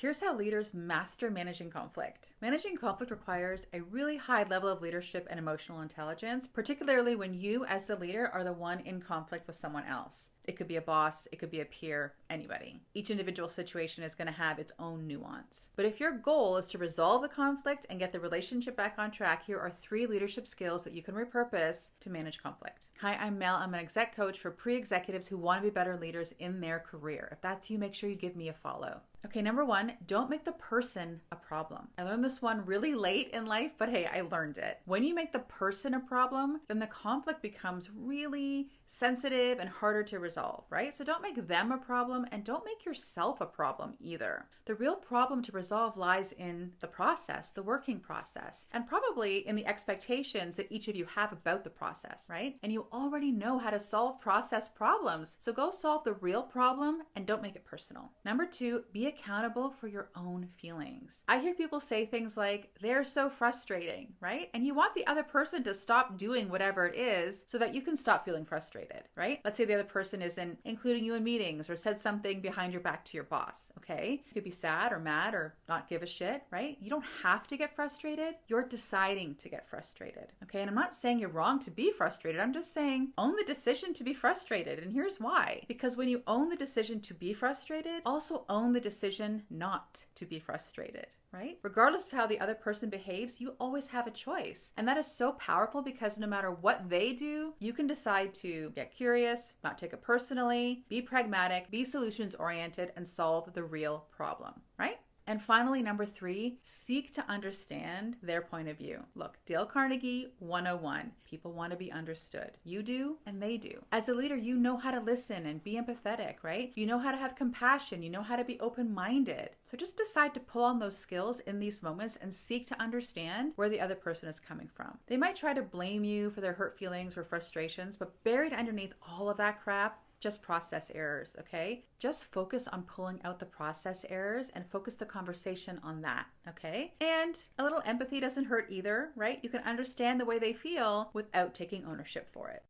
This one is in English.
Here's how leaders master managing conflict. Managing conflict requires a really high level of leadership and emotional intelligence, particularly when you, as the leader, are the one in conflict with someone else. It could be a boss, it could be a peer, anybody. Each individual situation is going to have its own nuance. But if your goal is to resolve the conflict and get the relationship back on track, here are 3 leadership skills that you can repurpose to manage conflict. Hi, I'm Mel. I'm an exec coach for pre-executives who want to be better leaders in their career. If that's you, make sure you give me a follow. Okay, number 1, don't make the person a problem. I learned this one really late in life, but hey, I learned it. When you make the person a problem, then the conflict becomes really sensitive and harder to resolve, right? So don't make them a problem and don't make yourself a problem either. The real problem to resolve lies in the process, the working process, and probably in the expectations that each of you have about the process, right? And you already know how to solve process problems. So go solve the real problem and don't make it personal. Number 2, be accountable for your own feelings. I hear people say things like, they're so frustrating, right? And you want the other person to stop doing whatever it is so that you can stop feeling frustrated, right? Let's say the other person isn't including you in meetings or said something behind your back to your boss, okay? You could be sad or mad or not give a shit, right? You don't have to get frustrated. You're deciding to get frustrated, okay? And I'm not saying you're wrong to be frustrated. I'm just saying own the decision to be frustrated. And here's why. Because when you own the decision to be frustrated, also own the decision not to be frustrated, right? Regardless of how the other person behaves, you always have a choice. And that is so powerful because no matter what they do, you can decide to get curious, not take it personally, be pragmatic, be solutions oriented, and solve the real problem, right? And finally, number 3, seek to understand their point of view. Look, Dale Carnegie 101. People want to be understood. You do, and they do. As a leader, you know how to listen and be empathetic, right? You know how to have compassion. You know how to be open-minded. So just decide to pull on those skills in these moments and seek to understand where the other person is coming from. They might try to blame you for their hurt feelings or frustrations, but buried underneath all of that crap, just process errors, okay? Just focus on pulling out the process errors and focus the conversation on that, okay? And a little empathy doesn't hurt either, right? You can understand the way they feel without taking ownership for it.